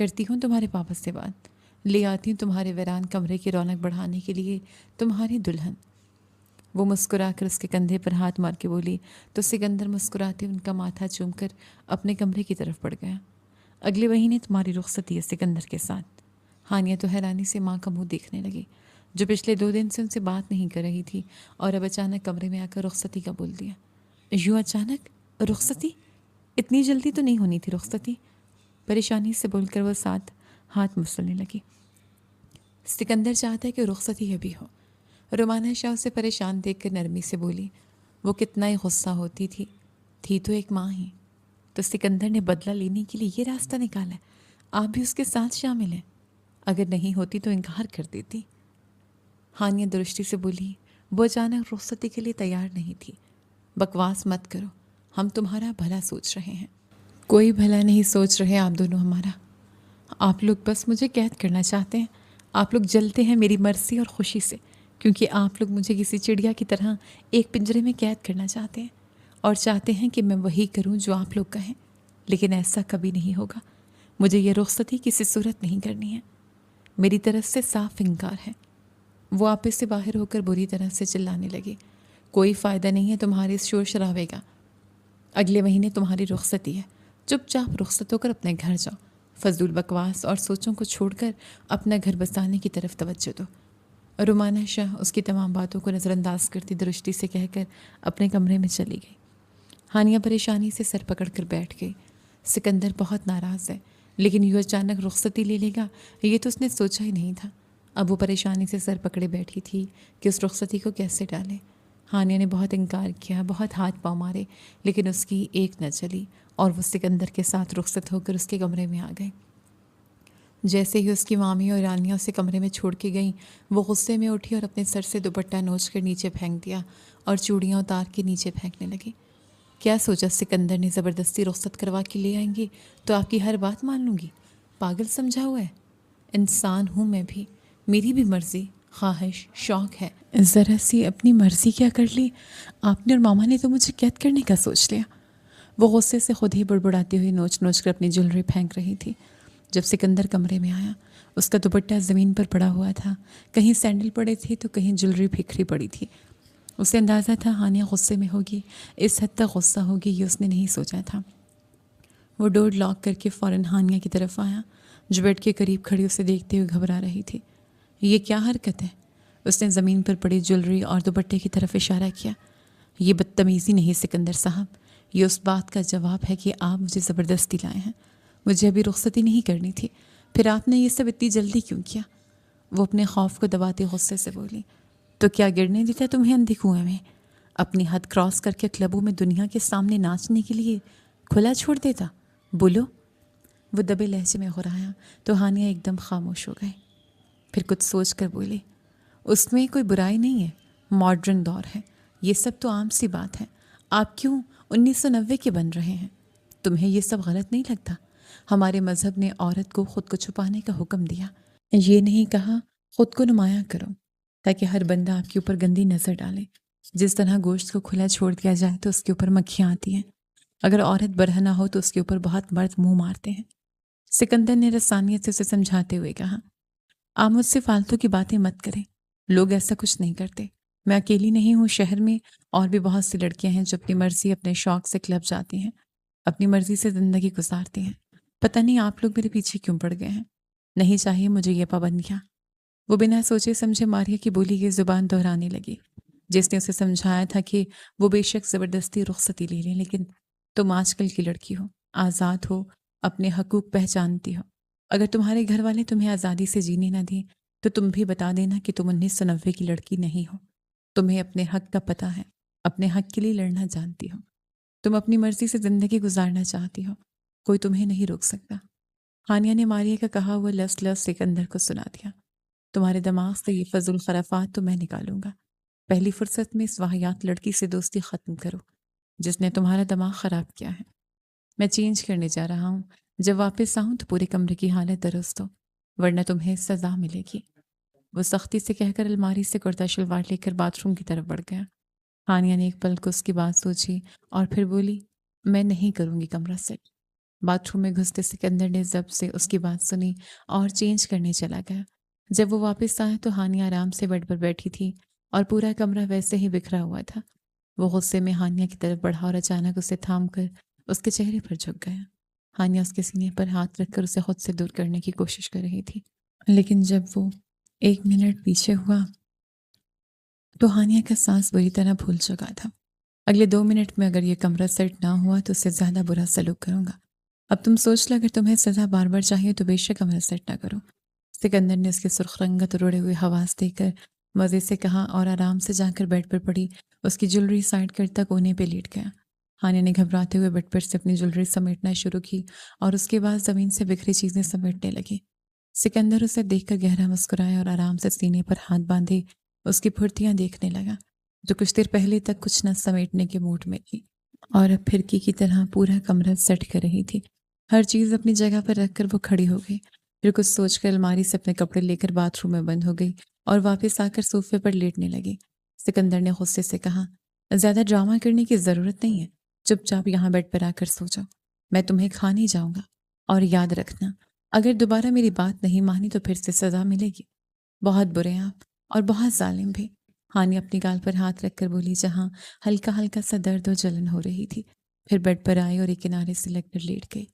کرتی ہوں تمہارے پاپا سے بات، لے آتی ہوں تمہارے ویران کمرے کی رونق بڑھانے کے لیے تمہاری دلہن۔ وہ مسکرا کر اس کے کندھے پر ہاتھ مار کے بولی تو سکندر مسکراتے ان کا ماتھا چوم کر اپنے کمرے کی طرف بڑھ گیا۔ اگلے مہینے تمہاری رخصتی ہے سکندر کے ساتھ۔ ہانیہ تو حیرانی سے ماں کا منہ دیکھنے لگی، جو پچھلے 2 دن سے ان سے بات نہیں کر رہی تھی، اور اب اچانک کمرے میں آ کر رخصتی کا بول دیا۔ یوں اچانک رخصتی؟ اتنی جلدی تو نہیں ہونی تھی رخصتی، پریشانی سے بول کر وہ ساتھ ہاتھ مسلنے لگی۔ سکندر چاہتا ہے کہ رخصتی ابھی ہو۔ رومانہ شاہ اسے پریشان دیکھ کر نرمی سے بولی۔ وہ کتنا ہی غصہ ہوتی تھی تو ایک ماں ہی، تو سکندر نے بدلہ لینے کے لیے یہ راستہ نکالا ہے، آپ بھی اس کے ساتھ شامل ہیں۔ اگر نہیں ہوتی تو انکار کر دیتی۔ ہانیہ درشتی سے بولی، وہ اچانک رخصتی کے لیے تیار نہیں تھی۔ بکواس مت کرو، ہم تمہارا بھلا سوچ رہے ہیں۔ کوئی بھلا نہیں سوچ رہے آپ دونوں ہمارا، آپ لوگ بس مجھے قید کرنا چاہتے ہیں۔ آپ لوگ جلتے ہیں میری مرضی اور خوشی سے، کیونکہ آپ لوگ مجھے کسی چڑیا کی طرح ایک پنجرے میں قید کرنا چاہتے ہیں، اور چاہتے ہیں کہ میں وہی کروں جو آپ لوگ کہیں، لیکن ایسا کبھی نہیں ہوگا۔ مجھے یہ رخصتی کسی صورت نہیں کرنی ہے، میری طرف سے صاف انکار ہے۔ وہ آپے سے باہر ہو کر بری طرح سے چلانے لگی۔ کوئی فائدہ نہیں ہے تمہارے اس شور شرابے کا، اگلے مہینے تمہاری رخصتی ہے، چپ چاپ رخصت ہو کر اپنے گھر جاؤ، فضول بکواس اور سوچوں کو چھوڑ کر اپنا گھر بسانے کی طرف توجہ دو۔ رومانہ شاہ اس کی تمام باتوں کو نظر انداز کرتی درشتی سے کہہ کر اپنے کمرے میں چلی گئی۔ ہانیہ پریشانی سے سر پکڑ کر بیٹھ گئی۔ سکندر بہت ناراض ہے، لیکن یوں اچانک رخصتی لے لے گا یہ تو اس نے سوچا ہی نہیں تھا۔ اب وہ پریشانی سے سر پکڑے بیٹھی تھی کہ اس رخصتی کو کیسے ڈالے۔ ہانیہ نے بہت انکار کیا، بہت ہاتھ پاؤں مارے، لیکن اس کی ایک نہ چلی، اور وہ سکندر کے ساتھ رخصت ہو کر اس کے کمرے میں آ گئی۔ جیسے ہی اس کی مامی اور رانیہ اسے کمرے میں چھوڑ کے گئیں، وہ غصے میں اٹھی اور اپنے سر سے دوپٹہ نوچ کر نیچے پھینک دیا اور چوڑیاں اتار کے نیچے پھینکنے لگی۔ کیا سوچا سکندر نے زبردستی رخصت کروا کے لے آئیں گے تو آپ کی ہر بات مان لوں گی؟ پاگل سمجھا ہوا ہے؟ انسان ہوں میں بھی، میری بھی مرضی، خواہش، شوق ہے۔ ذرا سی اپنی مرضی کیا کر لی آپ نے، اور ماما نے تو مجھے قید کرنے کا سوچ لیا۔ وہ غصے سے خود ہی بڑبڑاتی ہوئی نوچ نوچ کر اپنی جولری پھینک رہی تھی۔ جب سکندر کمرے میں آیا، اس کا دوپٹہ زمین پر پڑا ہوا تھا، کہیں سینڈل پڑے تھے تو کہیں جولری بکھری پڑی تھی۔ اسے اندازہ تھا ہانیہ غصے میں ہوگی، اس حد تک غصہ ہوگی یہ اس نے نہیں سوچا تھا۔ وہ ڈور لاک کر کے فوراً ہانیہ کی طرف آیا، جو بیڈ کے قریب کھڑی اسے دیکھتے ہوئے گھبرا رہی تھی۔ یہ کیا حرکت ہے؟ اس نے زمین پر پڑی جولری اور دوپٹے کی طرف اشارہ کیا۔ یہ بدتمیزی نہیں سکندر صاحب، یہ اس بات کا جواب ہے کہ آپ مجھے زبردستی لائے ہیں۔ مجھے ابھی رخصتی نہیں کرنی تھی، پھر آپ نے یہ سب اتنی جلدی کیوں کیا؟ وہ اپنے خوف کو دباتے غصے سے بولی۔ تو کیا گرنے دیتا تمہیں اندھے کنویں میں؟ اپنی حد کراس کر کے کلبوں میں دنیا کے سامنے ناچنے کے لیے کھلا چھوڑ دیتا؟ بولو۔ وہ دبے لہجے میں غرایا تو ہانیہ ایک دم خاموش ہو گئے، پھر کچھ سوچ کر بولی، اس میں کوئی برائی نہیں ہے، ماڈرن دور ہے، یہ سب تو عام سی بات ہے۔ آپ کیوں 1990 کے بن رہے ہیں؟ تمہیں یہ سب غلط نہیں لگتا؟ ہمارے مذہب نے عورت کو خود کو چھپانے کا حکم دیا، یہ نہیں کہا خود کو نمایاں کرو تاکہ ہر بندہ آپ کے اوپر گندی نظر ڈالے۔ جس طرح گوشت کو کھلا چھوڑ دیا جائے تو اس کے اوپر مکھیاں آتی ہیں، اگر عورت برہنہ ہو تو اس کے اوپر بہت مرد منہ مارتے ہیں۔ سکندر نے رسانیت سے اسے سمجھاتے ہوئے کہا، آپ مجھ سے فالتو کی باتیں مت کریں، لوگ ایسا کچھ نہیں کرتے۔ میں اکیلی نہیں ہوں، شہر میں اور بھی بہت سی لڑکیاں ہیں جو اپنی مرضی اپنے شوق سے کلب جاتی ہیں، اپنی مرضی سے زندگی گزارتی ہیں۔ پتہ نہیں آپ لوگ میرے پیچھے کیوں پڑ گئے ہیں؟ نہیں چاہیے مجھے یہ پابندیاں۔ وہ بنا سوچے سمجھے ماریہ کی بولی کی زبان دہرانے لگی، جس نے اسے سمجھایا تھا کہ وہ بے شک زبردستی رخصتی لے لیں، لیکن تم آج کل کی لڑکی ہو، آزاد ہو، اپنے حقوق پہچانتی ہو۔ اگر تمہارے گھر والے تمہیں آزادی سے جینے نہ دیں تو تم بھی بتا دینا کہ تم 1990 کی لڑکی نہیں ہو۔ تمہیں اپنے حق کا پتہ ہے، اپنے حق کے لیے لڑنا جانتی ہو، تم اپنی مرضی سے زندگی گزارنا چاہتی ہو، کوئی تمہیں نہیں روک سکتا۔ ہانیہ نے ماریہ کا کہا ہوا لفظ لفظ سکندر کو سنا دیا۔ تمہارے دماغ سے یہ فضول خرافات تو میں نکالوں گا، پہلی فرصت میں اس واہیات لڑکی سے دوستی ختم کرو جس نے تمہارا دماغ خراب کیا ہے۔ میں چینج کرنے جا رہا ہوں، جب واپس آؤں تو پورے کمرے کی حالت درست ہو، ورنہ تمہیں سزا ملے گی۔ وہ سختی سے کہہ کر الماری سے کرتا شلوار لے کر باتھ روم کی طرف بڑھ گیا۔ ہانیہ نے ایک پل کو اس کی بات سوچی اور پھر بولی، میں نہیں کروں گی کمرہ سیٹ۔ باتھ روم میں گھستے سکندر نے ضبط سے اس کی بات سنی اور چینج کرنے چلا گیا۔ جب وہ واپس آیا تو ہانیہ آرام سے بیڈ پر بیٹھی تھی اور پورا کمرہ ویسے ہی بکھرا ہوا تھا۔ وہ غصے میں ہانیہ کی طرف بڑھا اور اچانک اسے تھام کر اس کے چہرے پر جھک گیا۔ ہانیہ اس کے سینے پر ہاتھ رکھ کر اسے خود سے دور کرنے کی کوشش کر رہی تھی، لیکن جب وہ 1 منٹ پیچھے ہوا تو ہانیہ کا سانس بری طرح پھول چکا تھا۔ اگلے 2 منٹ میں اگر یہ کمرہ سیٹ نہ ہوا تو اس سے زیادہ برا سلوک کروں گا۔ اب تم سوچ لو، اگر تمہیں سزا بار بار چاہیے تو بے شک کمرہ سیٹ نہ کرو۔ سکندر نے اس کے سرخ رنگت اور اڑے ہوئے حواس دے کر مزے سے کہا اور آرام سے جا کر بیڈ پر پڑی اس کی جولری سائڈ کرتا کونے پہ لیٹ گیا۔ ہانیہ نے گھبراتے ہوئے بیڈ پر سے اپنی جولری سمیٹنا شروع کی اور اس کے بعد زمین سے بکھری چیزیں سمیٹنے لگی۔ سکندر اسے دیکھ کر گہرا مسکرایا اور آرام سے سینے پر ہاتھ باندھے اس کی پھرتیاں دیکھنے لگا، جو کچھ دیر پہلے تک کچھ نہ سمیٹنے کے موڈ میں تھی اور اب پھرکی کی طرح پورا کمرہ سیٹ کر رہی تھی۔ ہر چیز اپنی جگہ پر رکھ کر وہ کھڑی ہو گئی، پھر کچھ سوچ کر الماری سے اپنے کپڑے لے کر باتھ روم میں بند ہو گئی اور واپس آ کر صوفے پر لیٹنے لگی۔ سکندر نے غصے سے کہا، زیادہ ڈرامہ کرنے کی ضرورت نہیں ہے، چپ چاپ یہاں بیڈ پر آ کر سو جاؤ، میں تمہیں کھانے جاؤں گا، اور یاد رکھنا اگر دوبارہ میری بات نہیں مانی تو پھر سے سزا ملے گی۔ بہت برے ہیں آپ، اور بہت ظالم بھی۔ ہانی اپنی گال پر ہاتھ رکھ کر بولی، جہاں ہلکا ہلکا سا درد و جلن ہو رہی تھی، پھر بیڈ پر آئی اور ایک کنارے سے لگ کر لیٹ گئی۔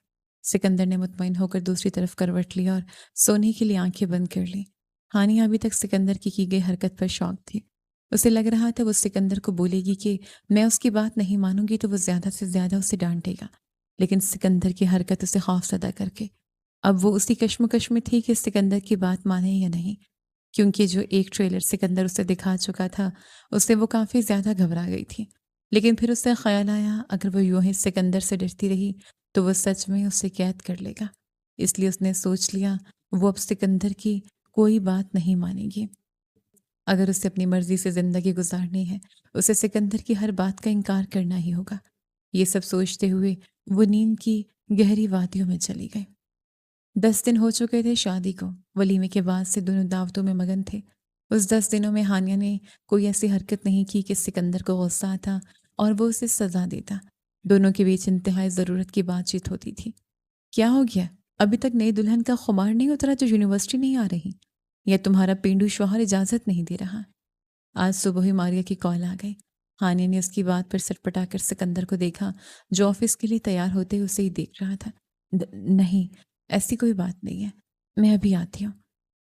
سکندر نے مطمئن ہو کر دوسری طرف کروٹ لیا اور سونے کے لیے آنکھیں بند کر لی۔ ہانیہ ابھی تک سکندر کی گئی حرکت پر شوق تھی۔ اسے لگ رہا تھا وہ سکندر کو بولے گی کہ میں اس کی بات نہیں مانوں گی تو وہ زیادہ سے زیادہ اسے ڈانٹے گا، لیکن سکندر کی حرکت اسے خوفزدہ کر کے اب وہ اسی کشمکش میں تھی کہ سکندر کی بات مانے یا نہیں، کیونکہ جو ایک ٹریلر سکندر اسے دکھا چکا تھا اس سے وہ کافی زیادہ گھبرا گئی تھی۔ لیکن پھر اسے خیال آیا اگر وہ یوں ہی سکندر سے ڈرتی رہی تو وہ سچ میں اسے قید کر لے گا، اس لیے اس نے سوچ لیا وہ اب سکندر کی کوئی بات نہیں مانے گی۔ اگر اسے اپنی مرضی سے زندگی گزارنی ہے اسے سکندر کی ہر بات کا انکار کرنا ہی ہوگا۔ یہ سب سوچتے ہوئے وہ نیند کی گہری وادیوں میں چلی گئی۔ 10 دن ہو چکے تھے شادی کو، ولیمے کے بعد سے دونوں دعوتوں میں مگن تھے۔ اس 10 دنوں میں ہانیہ نے کوئی ایسی حرکت نہیں کی کہ سکندر کو غصہ آتا اور وہ اسے سزا دیتا۔ دونوں کے بیچ انتہائی ضرورت کی بات چیت ہوتی تھی۔ کیا ہو گیا؟ ابھی تک نئی دلہن کا خمار نہیں اترا جو یونیورسٹی نہیں آ رہی؟ یا تمہارا پینڈو شوہر اجازت نہیں دے رہا؟ آج صبح ہی ماریا کی کال آ گئی۔ ہانیہ نے اس کی بات پر سر پٹا کر سکندر کو دیکھا جو آفس کے لیے تیار ہوتے اسے ہی دیکھ رہا تھا۔ نہیں، ایسی کوئی بات نہیں ہے، میں ابھی آتی ہوں۔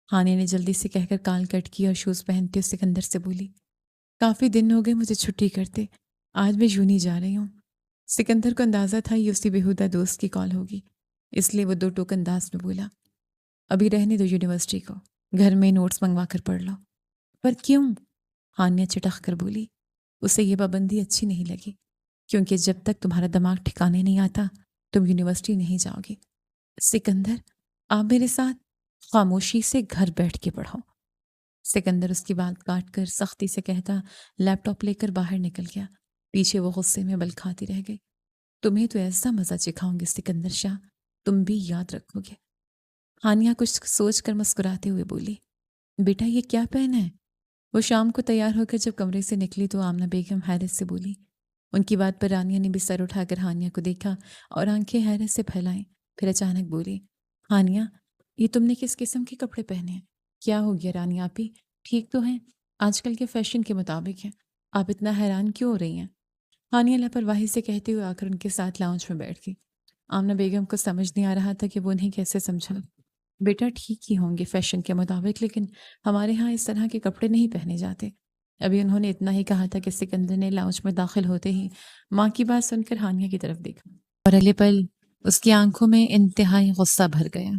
ہانیہ نے جلدی سے کہہ کر کال کٹ کی اور شوز پہنتے ہوئے سکندر سے بولی، کافی دن ہو گئے مجھے چھٹی کرتے، آج میں یوں نہیں جا رہی ہوں۔ سکندر کو اندازہ تھا یہ اسی بیہودہ دوست کی کال ہوگی، اس لیے وہ دو ٹوک انداز میں بولا، ابھی رہنے دو یونیورسٹی کو، گھر میں نوٹس منگوا کر پڑھ لو۔ پر کیوں؟ ہانیہ چٹخ کر بولی۔ اسے یہ پابندی اچھی نہیں لگی، کیونکہ جب تک تمہارا دماغ ٹھکانے نہیں آتا تم یونیورسٹی نہیں جاؤ گی۔ سکندر، آپ میرے ساتھ خاموشی سے گھر بیٹھ کے پڑھو۔ سکندر اس کی بات کاٹ کر سختی سے کہتا لیپ ٹاپ لے کر باہر نکل گیا۔ پیچھے وہ غصے میں بل کھاتی رہ گئی۔ تمہیں تو ایسا مزہ چکھاؤں گی سکندر شاہ، تم بھی یاد رکھو گے۔ ہانیہ کچھ سوچ کر مسکراتے ہوئے بولی، بیٹا یہ کیا پہنا ہے؟ وہ شام کو تیار ہو کر جب کمرے سے نکلی تو آمنہ بیگم حیرت سے بولی۔ ان کی بات پر رانیہ نے بھی سر اٹھا کر ہانیہ کو دیکھا اور آنکھیں حیرت سے پھیلائیں، پھر اچانک بولی، ہانیہ یہ تم نے کس قسم کے کپڑے پہنے ہیں؟ کیا ہو گیا رانی آپی، ٹھیک تو ہیں؟ آج کل کے فیشن کے مطابق ہے، آپ اتنا حیران کیوں ہو رہی ہیں؟ ہانیہ لاپرواہی سے کہتے ہوئے آ کر ان کے ساتھ لاؤنج میں بیٹھ گئی۔ آمنہ بیگم کو سمجھ نہیں آ رہا تھا کہ وہ انہیں کیسے سمجھا۔ بیٹا ٹھیک ہی ہوں گے فیشن کے مطابق، لیکن ہمارے ہاں اس طرح کے کپڑے نہیں پہنے جاتے۔ ابھی انہوں نے اتنا ہی کہا تھا کہ سکندر نے لاؤنج میں داخل ہوتے ہی ماں کی بات سن کر ہانیہ کی طرف دیکھا اور اگلے پل اس کی آنکھوں میں انتہائی غصہ بھر گیا،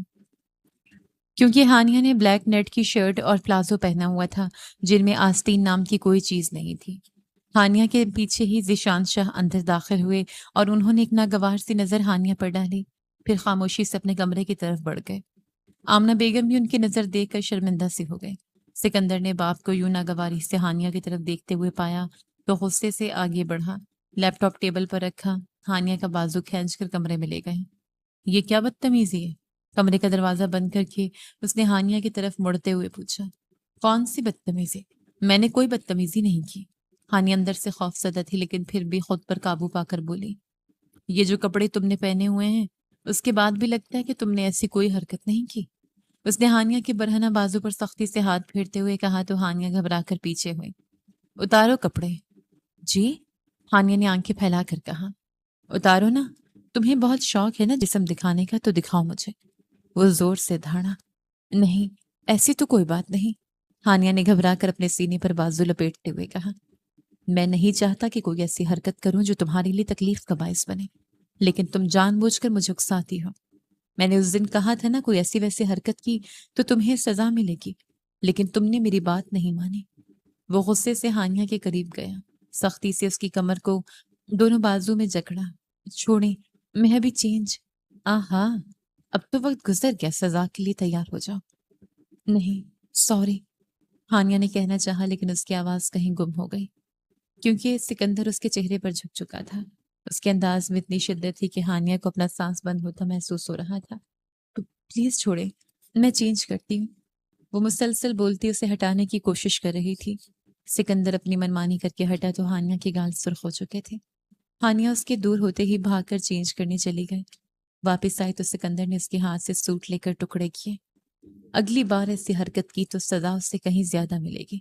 کیونکہ ہانیہ نے بلیک نیٹ کی شرٹ اور پلازو پہنا ہوا تھا جن میں آستین نام کی کوئی چیز نہیں تھی۔ ہانیہ کے پیچھے ہی ذیشان شاہ اندر داخل ہوئے اور انہوں نے ایک ناگوار سی نظر ہانیہ پر ڈالی، پھر خاموشی سے اپنے کمرے کی طرف بڑھ گئے۔ آمنہ بیگم بھی ان کی نظر دیکھ کر شرمندہ سی ہو گئی۔ سکندر نے باپ کو یوں ناگواری سے ہانیہ کی طرف دیکھتے ہوئے پایا تو غصے سے آگے بڑھا، لیپ ٹاپ ٹیبل پر رکھا، ہانیہ کا بازو کھینچ کر کمرے میں لے گئے۔ یہ کیا بدتمیزی ہے؟ کمرے کا دروازہ بند کر کے اس نے ہانیہ کی طرف مڑتے ہوئے پوچھا۔ کون سی بدتمیزی؟ میں نے کوئی بدتمیزی نہیں کی۔ ہانیہ اندر سے خوف زدہ تھی لیکن پھر بھی خود پر قابو پا کر بولی، یہ جو کپڑے تم نے پہنے ہوئے ہیں اس کے بعد بھی لگتا ہے کہ تم نے ایسی کوئی حرکت نہیں کی؟ اس نے ہانیہ کے برہنہ بازو پر سختی سے ہاتھ پھیرتے ہوئے کہا تو ہانیہ گھبرا کر پیچھے ہوئی۔ اتارو کپڑے۔ جی؟ ہانیہ نے آنکھیں پھیلا کر کہا۔ اتارو نا، تمہیں بہت شوق ہے نا جسم دکھانے کا، تو دکھاؤ مجھے۔ وہ زور سے دھاڑا۔ نہیں، ایسی تو کوئی بات نہیں، ہانیہ نے گھبرا کر اپنے سینے پر بازو لپیٹتے ہوئے کہا۔ میں نہیں چاہتا کہ کوئی ایسی حرکت کروں جو تمہارے لیے تکلیف کا باعث بنے، لیکن تم جان بوجھ کر مجھے اکساتی ہو۔ میں نے اس دن کہا تھا نا کوئی ایسی ویسی حرکت کی تو تمہیں سزا ملے گی، لیکن تم نے میری بات نہیں مانی۔ وہ غصے سے ہانیہ کے قریب گیا، سختی سے اس کی کمر کو دونوں بازو میں جکڑا۔ چھوڑیں، میں ابھی چینج۔ آہا، اب تو وقت گزر گیا، سزا کے لیے تیار ہو جاؤ۔ نہیں، سوری، ہانیہ نے کہنا چاہا لیکن اس کی آواز کہیں گم ہو گئی، کیونکہ سکندر اس کے چہرے پر جھک چکا تھا۔ اس کے انداز میں اتنی شدت تھی کہ ہانیہ کو اپنا سانس بند ہوتا محسوس ہو رہا تھا۔ پلیز چھوڑے، میں چینج کرتی ہوں۔ وہ مسلسل بولتی اسے ہٹانے کی کوشش کر رہی تھی۔ سکندر اپنی منمانی کر کے ہٹا تو ہانیہ کے گال سرخ ہو چکے تھے۔ ہانیہ اس کے دور ہوتے ہی بھاگ کر چینج کرنے چلی گئی۔ واپس آئی تو سکندر نے اس کے ہاتھ سے سوٹ لے کر ٹکڑے کیے۔ اگلی بار ایسی حرکت کی تو سزا اس سے کہیں زیادہ ملے گی۔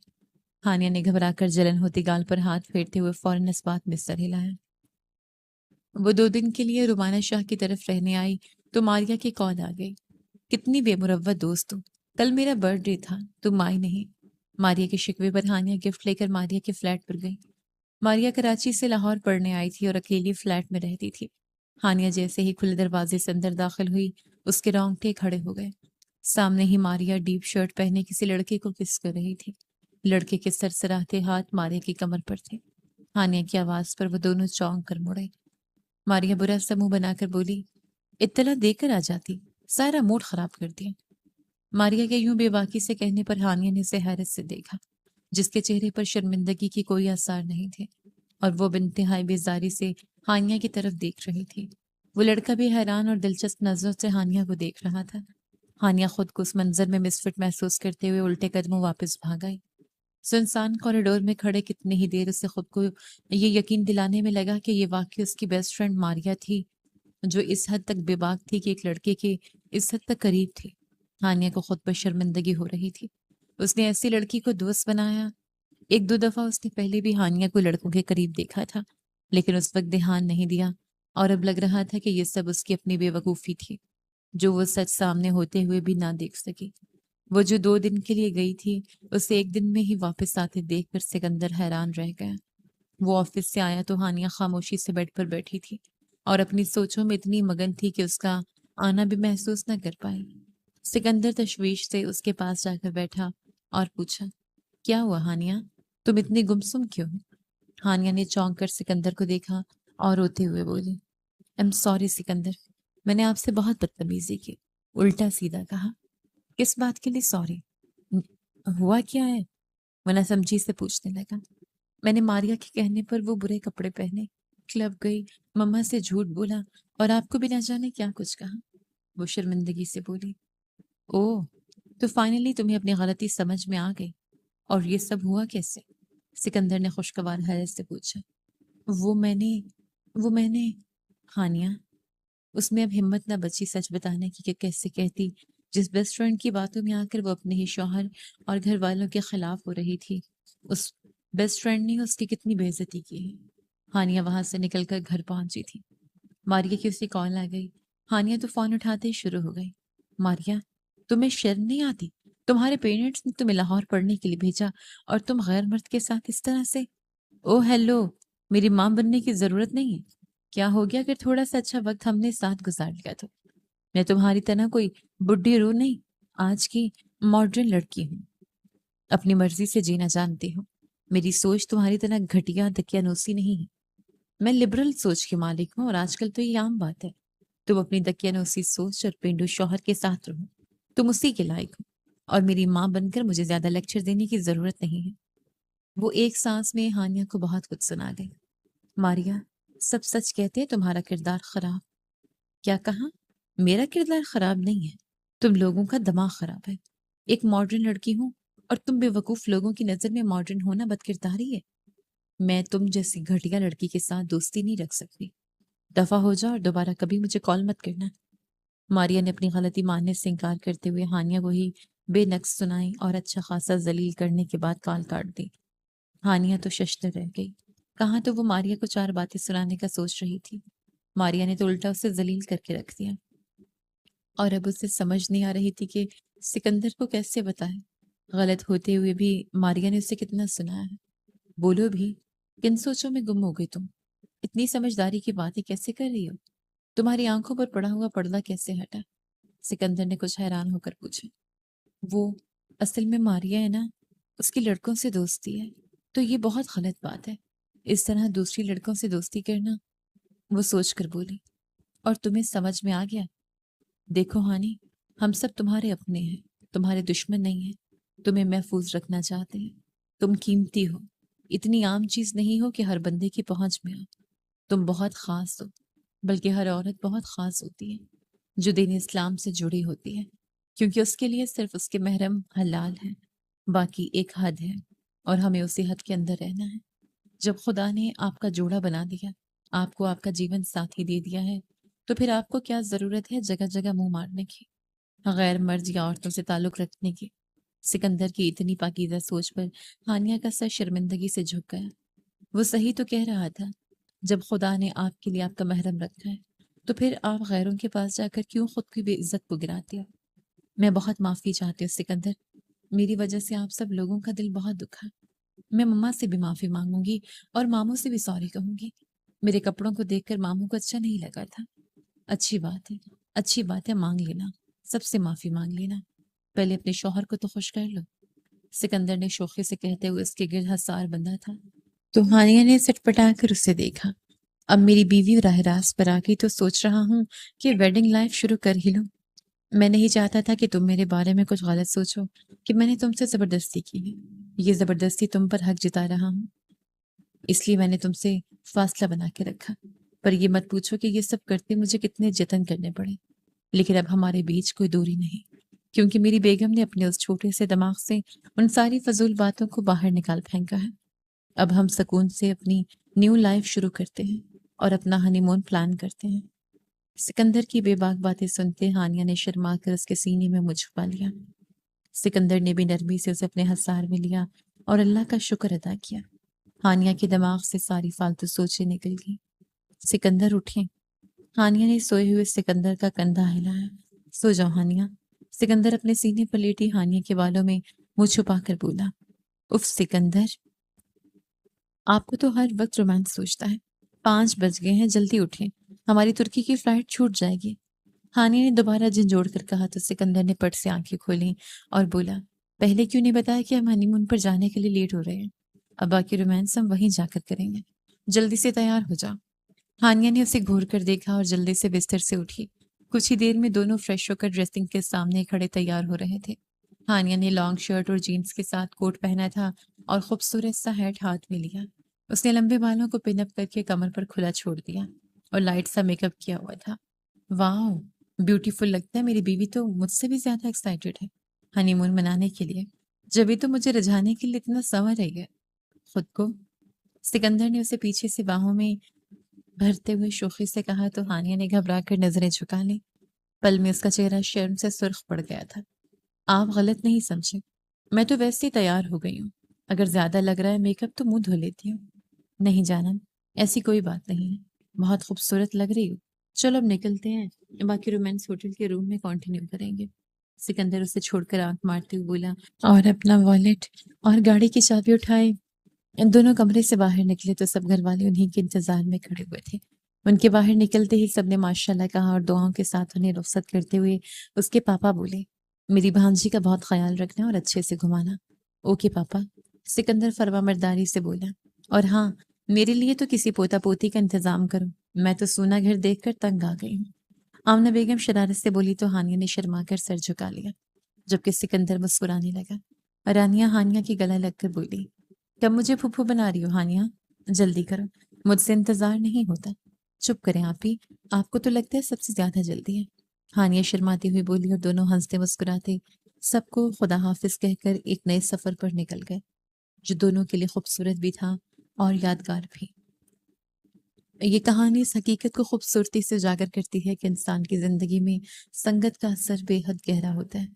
ہانیہ نے گھبرا کر جلن ہوتی گال پر ہاتھ پھیرتے ہوئے فوراً اس بات میں سر ہلایا۔ وہ 2 دن کے لیے رومانہ شاہ کی طرف رہنے آئی تو ماریہ کی کال آ گئی۔ کتنی بے مروت دوست ہو، کل میرا برتھ ڈے تھا، تم آئی نہیں۔ ماریہ کے شکوے پر ہانیہ گفٹ لے کر ماریہ کے فلیٹ پر گئی۔ ماریہ کراچی سے لاہور پڑھنے آئی تھی اور اکیلی فلیٹ میں رہتی تھی۔ ہانیہ جیسے ہی کھلے دروازے سے اندر داخل ہوئی، اس کے رونگٹے کھڑے ہو گئے۔ سامنے ہی ماریہ ڈیپ شرٹ پہنے کسی لڑکے کو کس کر رہی تھی۔ لڑکے کے سرسراتے ہاتھ ماریہ کی کمر پر تھے۔ ہانیہ کی آواز پر وہ دونوں چونک کر مڑے۔ ماریہ برا سا منہ بنا کر بولی، اطلاع دے کر آ جاتی، سارا موڈ خراب کر دیا۔ ماریہ کے یوں بے باکی سے کہنے پر ہانیہ نے اسے حیرت سے دیکھا، جس کے چہرے پر شرمندگی کی کوئی آثار نہیں تھے، اور وہ بانتہائی بیزاری سے ہانیہ کی طرف دیکھ رہی تھی۔ وہ لڑکا بھی حیران اور دلچسپ نظروں سے ہانیہ کو دیکھ رہا تھا۔ ہانیہ خود کو اس منظر میں مسفٹ محسوس کرتے ہوئے الٹے قدموں واپس بھاگ آئی۔ سنسان کوریڈور میں کھڑے کتنی ہی دیر اسے خود کو یہ یقین دلانے میں لگا کہ یہ واقعی اس کی بیسٹ فرینڈ ماریہ تھی، جو اس حد تک بے باک تھی کہ ایک لڑکے کے اس حد تک قریب تھی۔ ہانیہ کو خود پر شرمندگی ہو رہی تھی۔ اس نے ایسی لڑکی کو دوست بنایا۔ 1-2 دفعہ اس نے پہلے بھی ہانیہ کو لڑکوں کے قریب دیکھا تھا، لیکن اس وقت دھیان نہیں دیا، اور اب لگ رہا تھا کہ یہ سب اس کی اپنی بے وقوفی تھی، جو وہ سچ سامنے ہوتے ہوئے بھی نہ دیکھ سکی۔ وہ جو 2 دن کے لیے گئی تھی، اسے 1 دن میں ہی واپس آتے دیکھ کر سکندر حیران رہ گیا۔ وہ آفس سے آیا تو ہانیہ خاموشی سے بیڈ پر بیٹھی تھی اور اپنی سوچوں میں اتنی مگن تھی کہ اس کا آنا بھی محسوس نہ کر پائی۔ سکندر تشویش سے اس کے پاس جا کر بیٹھا اور پوچھا، کیا ہوا ہانیہ، تم اتنی گمسم کیوں ہو؟ ہانیہ نے چونک کر سکندر کو دیکھا اور روتے ہوئے بولی، ایم سوری سکندر، میں نے آپ سے بہت بدتمیزی کی، الٹا سیدھا کہا۔ کس بات کے لیے سوری؟ ہوا کیا ہے؟ وہ نہ سمجھی سے پوچھنے لگا۔ میں نے ماریہ کے کہنے پر وہ برے کپڑے پہنے، کلب گئی، مما سے جھوٹ بولا، اور آپ کو بھی نہ جانے کیا کچھ کہا۔ وہ شرمندگی سے بولی، اوہ، تو فائنلی تمہیں اپنی غلطی سمجھ میں آ گئی، اور یہ سب ہوا کیسے؟ سکندر نے خوشگوار حیرت سے پوچھا۔ وہ میں نے ہانیہ، اس میں اب ہمت نہ بچی سچ بتانے کی کہ کیسے کہتی، جس بیسٹ فرینڈ کی باتوں میں آ کر وہ اپنے ہی شوہر اور گھر والوں کے خلاف ہو رہی تھی، اس بیسٹ فرینڈ نے اس کی کتنی بے عزتی کی ہے۔ ہانیہ وہاں سے نکل کر گھر پہنچی تھی۔ ماریہ کی اسے کال آ گئی۔ ہانیہ تو فون اٹھاتے ہی شروع ہو گئی، ماریہ، تمہیں شرم نہیں آتی؟ تمہارے پیرنٹس نے تمہیں لاہور پڑھنے کے لیے بھیجا اور تم غیر مرد کے ساتھ اس طرح سے؟ او ہیلو، میری ماں بننے کی ضرورت نہیں ہے۔ کیا ہو گیا اگر تھوڑا سا اچھا وقت ہم نے ساتھ گزار لیا تو؟ میں تمہاری طرح کوئی بڈھی روح نہیں، آج کی ماڈرن لڑکی ہوں، اپنی مرضی سے جینا جانتی ہوں۔ میری سوچ تمہاری طرح گھٹیا دقیانوسی نہیں ہے۔ میں لبرل سوچ کی مالک ہوں، اور آج کل تو یہ عام بات ہے۔ تم اپنی دقیانوسی سوچ اور پینڈو شوہر کے ساتھ رہو، تم اسی کے لائق ہو، اور میری ماں بن کر مجھے زیادہ لیکچر دینے کی ضرورت نہیں ہے۔ وہ ایک سانس میں ہانیہ کو بہت کچھ سنا گئی۔ ماریہ، سب سچ کہتے ہیں تمہارا کردار خراب۔ کیا کہا؟ میرا کردار خراب نہیں ہے، تم لوگوں کا دماغ خراب ہے۔ ایک ماڈرن لڑکی ہوں، اور تم بے وقوف لوگوں کی نظر میں ماڈرن ہونا بدکرداری ہے۔ میں تم جیسی گھٹیا لڑکی کے ساتھ دوستی نہیں رکھ سکتی۔ دفع ہو جاؤ اور دوبارہ کبھی مجھے کال مت کرنا۔ ماریا نے اپنی غلطی ماننے سے انکار کرتے ہوئے ہانیہ کو ہی بے نقص سنائی اور اچھا خاصا ذلیل کرنے کے بعد کال کاٹ دی۔ ہانیہ تو ششدر رہ گئی۔ کہاں تو وہ ماریا کو 4 باتیں سنانے کا سوچ رہی تھی، ماریا نے تو الٹا اسے ذلیل کر کے رکھ دیا، اور اب اسے سمجھ نہیں آ رہی تھی کہ سکندر کو کیسے بتائے۔ غلط ہوتے ہوئے بھی ماریا نے اسے کتنا سنایا ہے۔ بولو بھی، کن سوچوں میں گم ہو گئی تم؟ اتنی سمجھداری کی باتیں کیسے کر رہی ہو؟ تمہاری آنکھوں پر پڑا ہوا پردہ کیسے ہٹا؟ سکندر نے کچھ حیران ہو کر پوچھا۔ وہ اصل میں ماریا ہے نا، اس کی لڑکوں سے دوستی ہے، تو یہ بہت غلط بات ہے اس طرح دوسری لڑکوں سے دوستی کرنا، وہ سوچ کر بولی۔ اور تمہیں سمجھ میں آ گیا؟ دیکھو ہانی، ہم سب تمہارے اپنے ہیں، تمہارے دشمن نہیں ہیں، تمہیں محفوظ رکھنا چاہتے ہیں۔ تم قیمتی ہو، اتنی عام چیز نہیں ہو کہ ہر بندے کی پہنچ میں ہو۔ تم بہت خاص ہو، بلکہ ہر عورت بہت خاص ہوتی ہے جو دین اسلام سے جڑی ہوتی ہے، کیونکہ اس کے لیے صرف اس کے محرم حلال ہیں، باقی ایک حد ہے اور ہمیں اسی حد کے اندر رہنا ہے۔ جب خدا نے آپ کا جوڑا بنا دیا، آپ کو آپ کا جیون ساتھی دے دیا ہے، تو پھر آپ کو کیا ضرورت ہے جگہ جگہ منہ مارنے کی، غیر مرد یا عورتوں سے تعلق رکھنے کی؟ سکندر کی اتنی پاکیزہ سوچ پر ہانیہ کا سر شرمندگی سے جھک گیا۔ وہ صحیح تو کہہ رہا تھا، جب خدا نے آپ کے لیے آپ کا محرم رکھا ہے تو پھر آپ غیروں کے پاس جا کر کیوں خود کی بے عزت کو گراتے ہو؟ میں بہت معافی چاہتی ہوں سکندر، میری وجہ سے آپ سب لوگوں کا دل بہت دکھا۔ میں مما سے بھی معافی مانگوں گی اور ماموں سے بھی سوری کہوں گی۔ میرے کپڑوں کو دیکھ کر ماموں کو اچھا نہیں لگا تھا۔ اچھی بات ہے، اچھی بات ہے، مانگ لینا، سب سے معافی مانگ لینا، پہلے اپنے شوہر کو تو خوش کر لو۔ سکندر نے شوخی سے کہتے ہوئے اس کے گرد حصار بندھا تھا، تو ہانیہ نے سٹ پٹا کر اسے دیکھا۔ اب میری بیوی راہ راست پر آ گئی تو سوچ رہا ہوں کہ ویڈنگ لائف شروع کر ہی لوں۔ میں نہیں چاہتا تھا کہ تم میرے بارے میں کچھ غلط سوچو کہ میں نے تم سے زبردستی کی ہے۔ یہ زبردستی تم پر حق جتا رہا ہوں، اس لیے میں نے تم سے فاصلہ بنا کے رکھا۔ پر یہ مت پوچھو کہ یہ سب کرتے مجھے کتنے جتن کرنے پڑے، لیکن اب ہمارے بیچ کوئی دوری نہیں، کیونکہ میری بیگم نے اپنے اس چھوٹے سے دماغ سے ان ساری فضول باتوں کو باہر نکال پھینکا ہے۔ اب ہم سکون سے اپنی نیو لائف شروع کرتے ہیں اور اپنا ہنی مون پلان کرتے ہیں۔ سکندر کی بے باک باتیں سنتے ہانیہ نے شرما کر اس کے سینے میں منہ چھپا لیا۔ سکندر نے بھی نرمی سے اسے اپنے حصار میں لیا اور اللہ کا شکر ادا کیا۔ ہانیہ کے دماغ سے ساری فالتو سوچیں نکل گئی۔ سکندر اٹھیں۔ ہانیہ نے سوئے ہوئے سکندر کا کندھا ہلایا۔ سو جاؤ ہانیہ۔ سکندر اپنے سینے پر لیٹی ہانیہ کے بالوں میں منہ چھپا کر بولا۔ اف سکندر، آپ کو تو ہر وقت رومانس سوچتا ہے۔ 5 بج گئے ہیں، جلدی اٹھیں، ہماری ترکی کی فلائٹ چھوٹ جائے گی۔ ہانیہ نے دوبارہ جھنجھوڑ کر کہا تو سکندر نے پٹ سے آنکھیں کھولیں اور بولا، پہلے کیوں نہیں بتایا کہ ہم ہنی مون پر جانے کے لیے لیٹ ہو رہے ہیں؟ اب باقی رومانس ہم وہیں جا کر کریں گے، جلدی سے تیار ہو جاؤ۔ ہانیہ نے اسے گھور کر دیکھا اور جلدی سے بستر سے اٹھی۔ کچھ ہی دیر میں دونوں فریش ہو کر ڈریسنگ کے سامنے کھڑے تیار ہو رہے تھے۔ ہانیہ نے لانگ شرٹ اور جینس کے ساتھ کوٹ پہنا تھا اور خوبصورت سا ہیٹ ہاتھ میں لیا۔ اس نے لمبے بالوں کو پن اپ کر کے کمر پر کھلا چھوڑ دیا اور لائٹ سا میک اپ کیا ہوا تھا۔ واؤ، بیوٹیفل لگتا ہے۔ میری بیوی تو مجھ سے بھی زیادہ ایکسائٹیڈ ہے ہنی مون منانے کے لیے، جبھی تو مجھے رجھانے کے لیے اتنا سنور رہی ہے خود کو۔ سکندر نے اسے پیچھے سے باہوں میں بھرتے ہوئے شوخی سے کہا تو ہانیہ نے گھبرا کر نظریں جھکا لی۔ پل میں اس کا چہرہ شرم سے سرخ پڑ گیا تھا۔ آپ غلط نہیں سمجھے، میں تو ویسے ہی تیار ہو گئی ہوں، اگر زیادہ لگ رہا ہے میک اپ تو منہ دھو لیتی ہوں۔ نہیں جانم، ایسی کوئی بات نہیں ہے، بہت خوبصورت لگ رہی ہو۔ چلو اب نکلتے ہیں، باقی رومانس ہوٹل کے روم میں کنٹینیو کریں گے۔ سکندر اسے چھوڑ کر آنکھ مارتے ہوئے بولا اور اپنا والیٹ اور گاڑی کی چابی اٹھائے ان دونوں کمرے سے باہر نکلے تو سب گھر والے انہیں کے انتظار میں کھڑے ہوئے تھے۔ ان کے باہر نکلتے ہی سب نے ماشاءاللہ کہا اور دعاؤں کے ساتھ انہیں رخصت کرتے ہوئے اس کے پاپا بولے، میری بھانجی کا بہت خیال رکھنا اور اچھے سے گھمانا۔ اوکے پاپا، سکندر فرما مرداری سے بولا، اور ہاں، میرے لیے تو کسی پوتا پوتی کا انتظام کرو، میں تو سونا گھر دیکھ کر تنگ آ گئی ہوں۔ آمنہ بیگم شرارت سے بولی تو ہانیہ نے شرما کر سر جھکا لیا، جبکہ سکندر مسکرانے لگا۔ رانیہ ہانیہ کی گلا لگ کر بولی، کب مجھے پھوپھو بنا رہی ہو ہانیہ؟ جلدی کرو، مجھ سے انتظار نہیں ہوتا۔ چپ کریں آپ ہی، آپ کو تو لگتا ہے سب سے زیادہ جلدی ہے۔ ہانیہ شرماتی ہوئی بولی اور دونوں ہنستے مسکراتے سب کو خدا حافظ کہہ کر ایک نئے سفر پر نکل گئے، جو دونوں کے لیے خوبصورت بھی تھا اور یادگار بھی۔ یہ کہانی اس حقیقت کو خوبصورتی سے اجاگر کرتی ہے کہ انسان کی زندگی میں سنگت کا اثر بے حد گہرا ہوتا ہے۔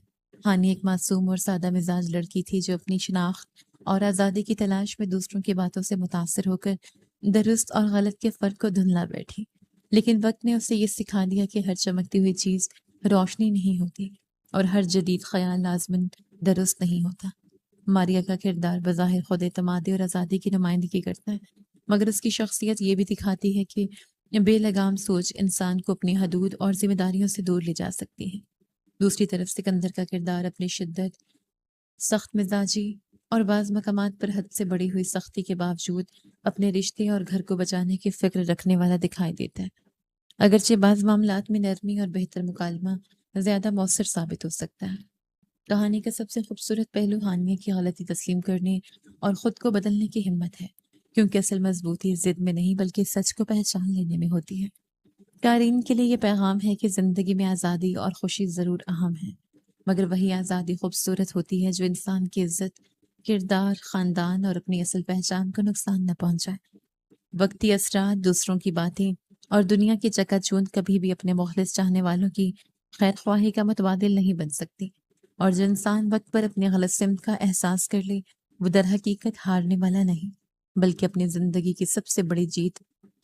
ہانی ایک معصوم اور سادہ مزاج لڑکی تھی جو اپنی شناخت اور آزادی کی تلاش میں دوسروں کی باتوں سے متاثر ہو کر درست اور غلط کے فرق کو دھندلا بیٹھی۔ لیکن وقت نے اسے یہ سکھا دیا کہ ہر چمکتی ہوئی چیز روشنی نہیں ہوتی اور ہر جدید خیال لازماً درست نہیں ہوتا۔ ماریا کا کردار بظاہر خود اعتمادی اور آزادی کی نمائندگی کرتا ہے، مگر اس کی شخصیت یہ بھی دکھاتی ہے کہ بے لگام سوچ انسان کو اپنی حدود اور ذمہ داریوں سے دور لے جا سکتی ہے۔ دوسری طرف سکندر کا کردار اپنی شدت، سخت مزاجی اور بعض مقامات پر حد سے بڑی ہوئی سختی کے باوجود اپنے رشتے اور گھر کو بچانے کی فکر رکھنے والا دکھائی دیتا ہے۔ اگرچہ بعض معاملات میں نرمی اور بہتر مکالمہ زیادہ مؤثر ثابت ہو سکتا ہے۔ کہانی کا سب سے خوبصورت پہلو ہانیہ کی غلطی تسلیم کرنے اور خود کو بدلنے کی ہمت ہے، کیونکہ اصل مضبوطی ضد میں نہیں بلکہ سچ کو پہچان لینے میں ہوتی ہے۔ قارئین کے لیے یہ پیغام ہے کہ زندگی میں آزادی اور خوشی ضرور اہم ہے، مگر وہی آزادی خوبصورت ہوتی ہے جو انسان کی عزت، کردار، خاندان اور اپنی اصل پہچان کو نقصان نہ پہنچائے۔ وقتی اثرات، دوسروں کی باتیں اور دنیا کی چکا چوند کبھی بھی اپنے مخلص چاہنے والوں کی خیر خواہی کا متبادل نہیں بن سکتی، اور جو انسان وقت پر اپنے غلط سمت کا احساس کر لے وہ در حقیقت ہارنے والا نہیں بلکہ اپنی زندگی کی سب سے بڑی جیت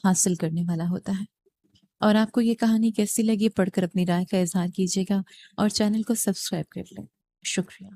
حاصل کرنے والا ہوتا ہے۔ اور آپ کو یہ کہانی کیسی لگی پڑھ کر اپنی رائے کا اظہار کیجیے گا اور چینل کو سبسکرائب کر لیں۔ شکریہ۔